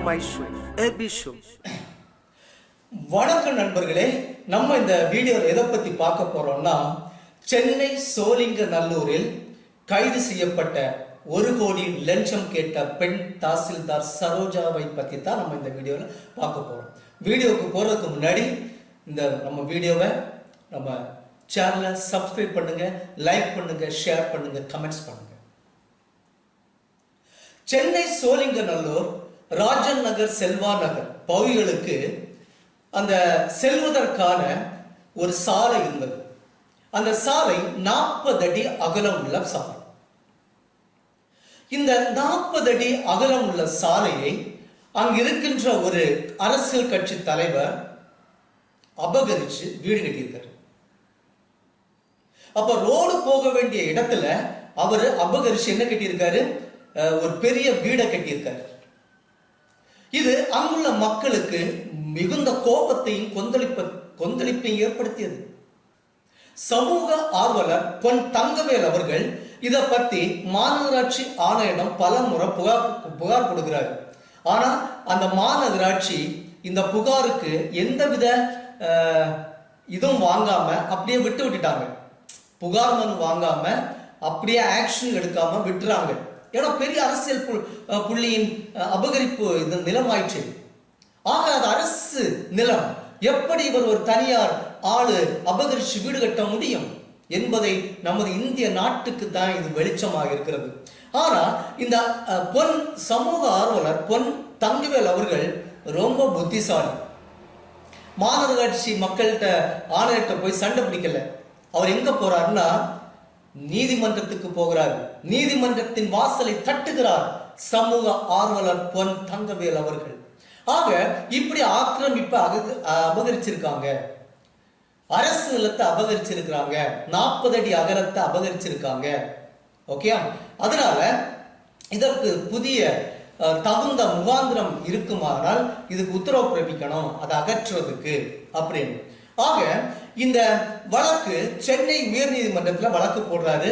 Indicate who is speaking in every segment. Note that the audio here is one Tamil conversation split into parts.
Speaker 1: my show, AB show.
Speaker 2: வணக்கம் நண்பர்களே, நம்ம இந்த வீடியோவில் எதை பற்றி பார்க்க போறோம்னா, சென்னை சோழிங்கநல்லூரில் கைது செய்யப்பட்ட 1 கோடி லஞ்சம் கேட்ட பெண் தாசில்தார் சரோஜாவை பற்றி தான் நம்ம இந்த வீடியோவில் பார்க்க போறோம். வீடியோவுக்கு போறதுக்கு முன்னாடி நம்ம வீடியோவை நம்ம சேனலை சப்ஸ்கிரைப் பண்ணுங்க, லைக் பண்ணுங்க, ஷேர் பண்ணுங்க, கமெண்ட்ஸ் பண்ணுங்க. சென்னை சோழிங்கநல்லூர் ராஜன் நகர், செல்வா நகர் பகுதிகளுக்கு அந்த செல்வதற்கான ஒரு சாலை இருந்தது. அந்த சாலை 40 அடி அகலம் உள்ள சாலை. இந்த 40 அடி அகலம் உள்ள சாலையை அங்கு இருக்கின்ற ஒரு அரசியல் கட்சி தலைவர் அபகரிச்சு வீடு கட்டியிருக்காரு. அப்ப ரோடு போக வேண்டிய இடத்துல அவர் அபகரிச்சு என்ன கட்டியிருக்காரு? ஒரு பெரிய வீடை கட்டியிருக்காரு. இது அங்குள்ள மக்களுக்கு மிகுந்த கோபத்தையும் கொந்தளிப்பையும் ஏற்படுத்தியது. சமூக ஆர்வலர் பொன் தங்கவேல் அவர்கள் இதை பத்தி மாநகராட்சி ஆணையரிடம் பல முறை புகார் கொடுக்கிறார். ஆனா அந்த மாநகராட்சி இந்த புகாருக்கு எந்தவித இதுவும் வாங்காம அப்படியே விட்டுட்டாங்க. புகார் மனு வாங்காம அப்படியே ஆக்ஷன் எடுக்காம விட்டுறாங்க. ஏன்னா பெரிய அரசியல் புள்ளியின் அபகரிப்பு இந்த நிலமாயிற்று. ஆக அது அரசு நிலம். எப்படி இவர் ஒரு தனியார் ஆளு அபகரிச்சு வீடு கட்ட முடியும் என்பதை நமது இந்திய நாட்டுக்கு தான் இது வெளிச்சமாக இருக்கிறது. ஆனா இந்த பொன் சமூக ஆர்வலர் பொன் தங்கவேல் அவர்கள் ரொம்ப புத்திசாலி. மாநகராட்சி மக்கள்கிட்ட ஆணையர்கிட்ட போய் சண்டை பிடிக்கல. அவர் எங்க போறாருன்னா நீதிமன்றத்துக்கு போகிறார். நீதிமன்றத்தின் வாசலை தட்டுகிறார் சமூக ஆர்வலர் பொன் தங்கவேல் அவர்கள். ஆக இப்படி ஆக்கிரமிப்பை அபகரிச்சிருக்காங்க, அரசு நிலத்தை அபகரிச்சிருக்கிறாங்க, 40 அடி அகலத்தை அபகரிச்சிருக்காங்க. ஓகே, அதனால இதற்கு புதிய தகுந்த முகாந்திரம் இருக்குமானால் இதுக்கு உத்தரவு பிறப்பிக்கணும், அதை அகற்றுவதற்கு அப்படின்னு. ஆக இந்த வழக்கு சென்னை உயர் நீதிமன்றத்தில் வழக்கு போடுறாரு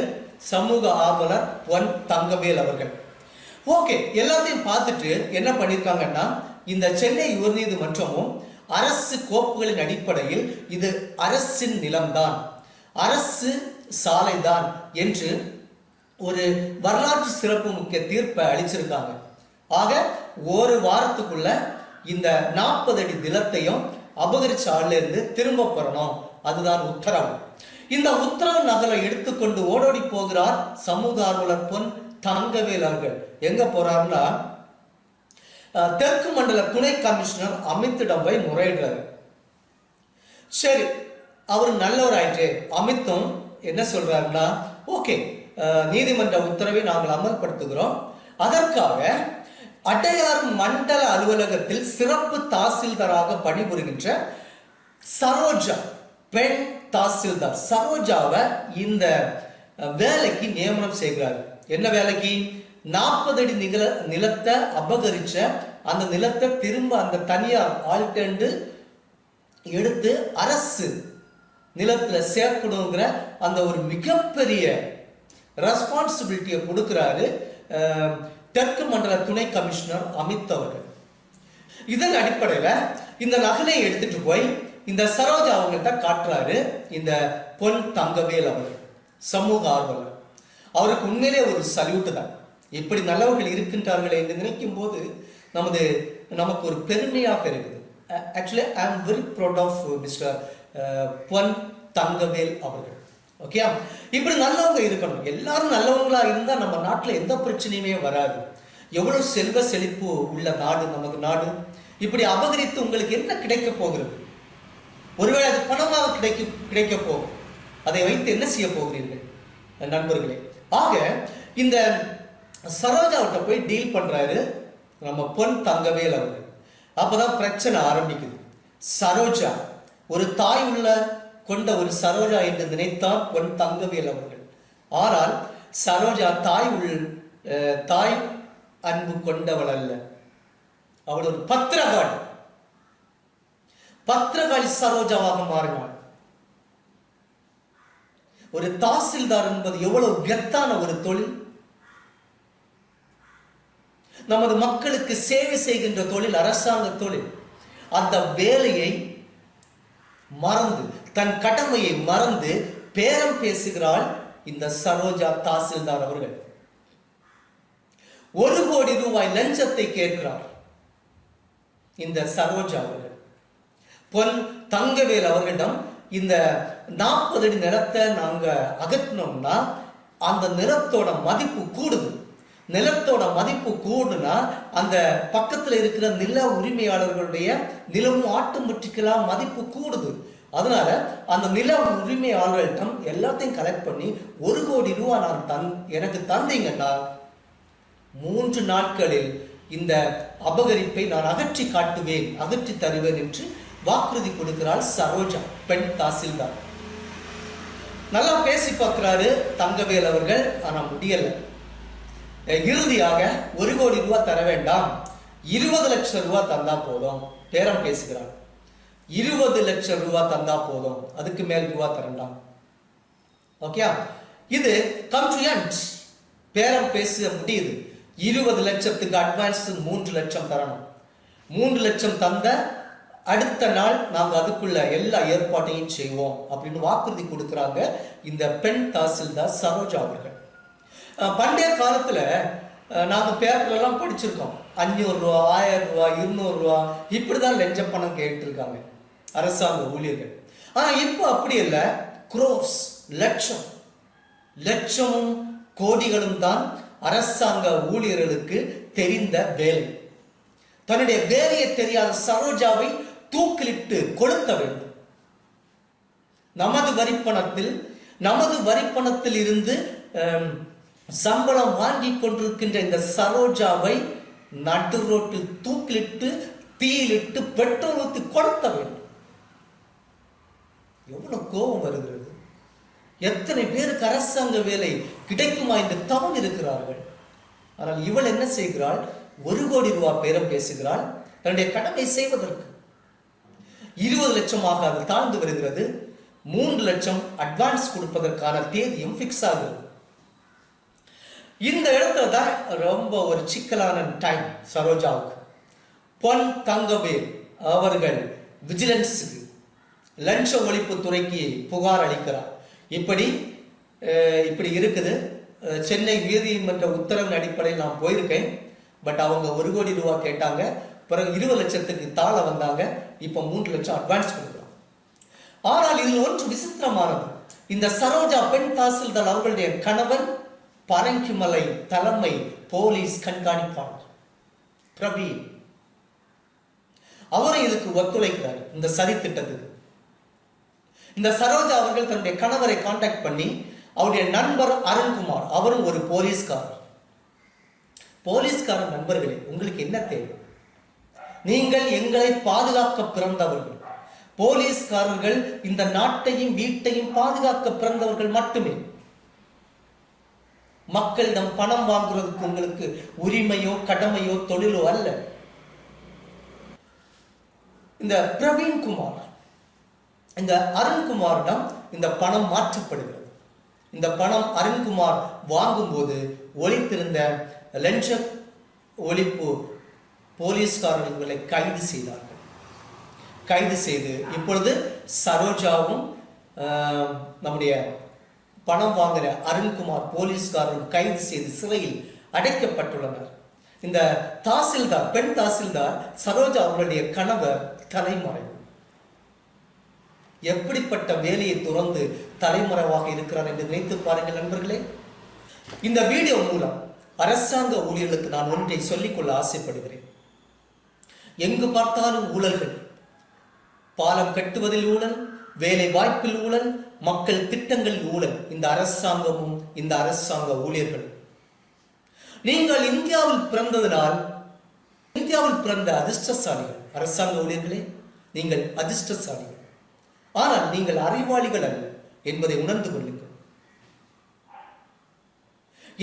Speaker 2: சமூக ஆர்வலர் பொன் தங்கவேல் அவர்கள். ஓகே, எல்லாத்தையும் பார்த்துட்டு என்ன பண்ணிருக்காங்கன்னா, இந்த சென்னை உயர் நீதிமன்றமும் அரசு கோப்புகளின் அடிப்படையில் இது அரசின் நிலம்தான், அரசு சாலைதான் என்று ஒரு வரலாற்று சிறப்பு முக்கிய தீர்ப்பை அளிச்சிருக்காங்க. ஆக ஒரு வாரத்துக்குள்ள இந்த 40 அடி நிலத்தையும் அபகரிச்ச ஆள்ல இருந்து திரும்ப பெறணும், அதுதான் உத்தரவு. இந்த உத்தரவு நகலை எடுத்துக்கொண்டு ஓடோடி போகிறார் சமூக ஆர்வலர் பொன் தங்கவேல் அவர்கள். எங்க போறாருன்னா, தெற்கு மண்டல துணை கமிஷனர் அமித்திடம் போய் முறையிடுறாரு. சரி, அவர் நல்லவர் ஆயிற்று. அமித்தும் என்ன சொல்றாருன்னா, ஓகே, நீதிமன்ற உத்தரவை நாங்கள் அமல்படுத்துகிறோம். அதற்காக அடையாறு மண்டல அலுவலகத்தில் சிறப்பு தாசில்தாராக பணிபுரிகின்ற சரோஜா, பெண் தாசில்தார் சரோஜாவை இந்த வேலைக்கு நியமனம் செய்கிறார். என்ன வேலைக்கு? 40 அடி நிலத்தை அபகரிச்ச அந்த நிலத்தை திரும்ப அந்த தனியார் ஆள்கிட்ட எடுத்து அரசு நிலத்துல சேர்க்கணுங்கிற அந்த ஒரு மிகப்பெரிய ரெஸ்பான்சிபிலிட்டியை கொடுக்கிறாரு தெற்கு மண்டல துணை கமிஷனர் அமித் அவர்கள். இதன் அடிப்படையில் இந்த நகலை எடுத்துட்டு போய் இந்த சரோஜா அவங்கள்ட்ட காட்டுறாரு இந்த பொன் தங்கவேல் அவர்கள், சமூக ஆர்வலர். அவருக்கு உண்மையிலே ஒரு சல்யூட் தான். இப்படி நல்லவர்கள் இருக்கின்றார்கள் என்று நினைக்கும் போது நமக்கு ஒரு பெருமையாக இருக்குது. Actually I am very proud of mister பொன் தங்கவேல் அவர்கள். ஓகே, இப்படி நல்லவங்க இருக்கணும். எல்லாரும் நல்லவங்களா இருந்தா நம்ம நாட்டுல எந்த பிரச்சனையுமே வராது. எவ்வளவு செல்வ செழிப்பு உள்ள நாடு நமது நாடு. இப்படி அபகரித்து உங்களுக்கு என்ன கிடைக்க போகிறது? ஒருவேளை அது பணமாக கிடைக்க போகும். அதை வைத்து என்ன செய்ய போகிறீர்கள் நண்பர்களே? ஆக இந்த சரோஜாவிட்ட போய் டீல் பண்றாரு நம்ம பொன் தங்கவேல் அவர்கள். அப்பதான் பிரச்சனை ஆரம்பிக்குது. சரோஜா ஒரு தாய் உள்ள கொண்ட ஒரு சரோஜா என்று நினைத்தார் பொன் தங்கவேல் அவர்கள். ஆனால் சரோஜா தாய் அன்பு கொண்டவள் அல்ல. அவள் ஒரு பத்திரகாளி சரோஜாவாக மாறினாள். ஒரு தாசில்தார் என்பது எவ்வளவு கெத்தான ஒரு தொழில். நமது மக்களுக்கு சேவை செய்கின்ற தொழில் அரசாங்க தொழில். அந்த வேலையை மறந்து, தன் கடமையை மறந்து பேரம் பேசுகிறாள் இந்த சரோஜா தாசில்தார் அவர்கள். 1 கோடி ரூபாய் லஞ்சத்தை கேட்கிறார் இந்த சரோஜா அவர்கள். பொன் தங்கவேல் அவர்களிடம் இந்த 40 அடி நிலத்தை நாங்க அகற்றினோம்னா அந்த நிலத்தோட மதிப்பு கூடுது. நிலத்தோட மதிப்பு கூடுனா அந்த பக்கத்துல இருக்கிற நில உரிமையாளர்களுடைய நிலமும் ஆட்டோமேட்டிக்கலா மதிப்பு கூடுது. அதனால அந்த நில உரிமையாளர்களிடம் எல்லாத்தையும் கலெக்ட் பண்ணி 1 கோடி ரூபாய் எனக்கு தந்தீங்கன்னா 3 நாட்களில் இந்த அபகரிப்பை நான் அகற்றி காட்டுவேன், அகற்றி தருவேன் என்று வாக்குறுதி கொடுக்கிறாள் சரோஜா, பெண் தாசில்தார். நல்லா பேசி பார்க்கிறாரு தங்கவேல் அவர்கள், ஆனா முடியல. இறுதியாக 1 கோடி ரூபாய் தர வேண்டாம், 20 லட்சம் ரூபாய் தந்தா போதும் பேரம் பேசுகிறார். 20 லட்சம் ரூபாய் தந்தா போதும், அதுக்கு மேல் ரூபாய் தரண்டாம். ஓகே, இது கம் டு எண்ட். பேரம் பேச முடியுது. 20 லட்சத்துக்கு அட்வான்ஸ் 3 லட்சம் தரணும். 3 லட்சம் தந்த அடுத்த நாள் நாங்க அதுக்குள்ள எல்லா ஏற்பாட்டையும் செய்வோம் அப்படின்னு வாக்குறுதி கொடுக்கிறாங்க இந்த பெண் தாசில்தார் சரோஜா அவர்கள். பண்டைய காலத்துல நாங்க பேப்பர்ல எல்லாம் படிச்சிருக்கோம், 500 ரூபா, 1000 ரூபா, 200 ரூபா இப்படிதான் லஞ்ச பணம் கேட்டிருக்காங்க அரசாங்க ஊழியர்கள். ஆனா இப்போ அப்படி இல்லை, குரோர்ஸ், லட்சம், லட்சமும் கோடிகளும் தான் அரசாங்க ஊழியர்களுக்கு தெரிந்த வேலை. தன்னுடைய வேலையை தெரியாத சரோஜாவை தூக்கிலிட்டு கொளுத்த வேண்டும். நமது வரிப்பணத்தில் இருந்து சம்பளம் வாங்கி கொண்டிருக்கின்ற இந்த சரோஜாவை நடு ரோட்டில் தூக்கிலிட்டு தீயிலிட்டு பெட்ரோல் ஊற்றி கொளுத்த வேண்டும். எவ்வளவு கோபம் வருகிறது! எத்தனை பேருக்கு அரசாங்க வேலை கிடைக்குமா என்று தவறு இருக்கிறார்கள். ஆனால் இவள் என்ன செய்கிறாள்? 1 கோடி ரூபாய் பேரம் பேசுகிறாள் தன்னுடைய கடமை செய்வதற்கு. 20 லட்சமாக அது தாழ்ந்து வருகிறது. 3 லட்சம் அட்வான்ஸ் கொடுப்பதற்கான தேதியும் பிக்ஸ் ஆகுது. இந்த இடத்துல தான் ரொம்ப ஒரு சிக்கலான டைம் சரோஜாவுக்கு. பொன் தங்கவேல் அவர்கள் விஜிலன்ஸுக்கு, லஞ்ச ஒழிப்பு துறைக்கு புகார் அளிக்கிறார். இப்படி இருக்குது. சென்னை நீதிமன்ற உத்தரவின் அடிப்படையில் நான் போயிருக்கேன். பட் அவங்க 1 கோடி ரூபாய் கேட்டாங்க, பிறகு 20 லட்சத்துக்கு தாழ வந்தாங்க, இப்போ 3 லட்சம் அட்வான்ஸ் கொடுக்குறாங்க. ஆனால் இதில் ஒன்று விசித்திரமானது, இந்த சரோஜா பெண் தாசில்தார் அவர்களுடைய கணவன் பரங்கிமலை தலைமை போலீஸ் கண்காணிப்பாளர் பிரவீன், அவரும் இதுக்கு ஒத்துழைக்கிறார் இந்த சதி திட்டத்துக்கு. இந்த சரோஜா அவர்கள் தன்னுடைய கணவரை கான்டாக்ட் பண்ணி, அவருடைய நண்பர் அருண்குமார், அவரும் ஒரு போலீஸ்காரர். போலீஸ்காரர் நண்பர்களே, உங்களுக்கு என்ன தேவை? நீங்கள் எங்களை பாதுகாக்க பிறந்தவர்கள். போலீஸ்காரர்கள் இந்த நாட்டையும் வீட்டையும் பாதுகாக்க பிறந்தவர்கள் மட்டுமே. மக்களிடம் பணம் வாங்குறதுக்கு உங்களுக்கு உரிமையோ கடமையோ தொழிலோ அல்ல. இந்த பிரவீன்குமார், இந்த அருண்குமாரிடம் இந்த பணம் மாற்றப்படுகிறது. இந்த பணம் அருண்குமார் வாங்கும்போது ஒழித்திருந்த லஞ்ச ஒழிப்பு போலீஸ்காரர்களை கைது செய்தார்கள். கைது செய்து இப்பொழுது சரோஜாவும் நம்முடைய பணம் வாங்குற அருண்குமார் போலீஸ்காரரும் கைது செய்து சிறையில் அடைக்கப்பட்டுள்ளனர். இந்த தாசில்தார், பெண் தாசில்தார் சரோஜா அவர்களுடைய கணவர் தலைமறைவு. எப்படிப்பட்ட வேலையை துறந்து தலைமறைவாக இருக்கிறார் என்று நினைத்து பாருங்கள் நண்பர்களே. இந்த வீடியோ மூலம் அரசாங்க ஊழியர்களுக்கு நான் ஒன்றை சொல்லிக்கொள்ள ஆசைப்படுகிறேன். எங்கு பார்த்தாலும் ஊழல்கள், பாலம் கட்டுவதில் ஊழல், வேலை வாய்ப்பில் ஊழல், மக்கள் திட்டங்களில் ஊழல். இந்த அரசாங்கமும் இந்த அரசாங்க ஊழியர்கள். நீங்கள் இந்தியாவில் பிறந்ததனால், இந்தியாவில் பிறந்த அதிர்ஷ்டசாலிகள் அரசாங்க ஊழியர்களே, நீங்கள் அதிர்ஷ்டசாலிகள். ஆனால் நீங்கள் அறிவாளிகள் அல்ல என்பதை உணர்ந்து கொள்ளுங்கள்.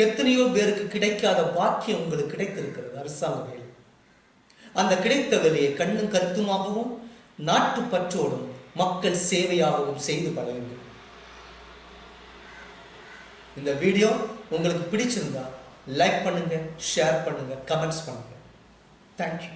Speaker 2: எத்தனையோ பேருக்கு கிடைக்காத பாக்கியம் உங்களுக்கு கிடைத்திருக்கிறது அரசாங்க வேலை. அந்த கிடைத்த வேலையை கண்ணும் கருத்துமாகவும் நாட்டு பற்றோடும் மக்கள் சேவையாகவும் செய்து பழகுங்கள். இந்த வீடியோ உங்களுக்கு பிடிச்சிருந்தா லைக் பண்ணுங்க, ஷேர் பண்ணுங்க, கமெண்ட்ஸ் பண்ணுங்க. தேங்க்யூ.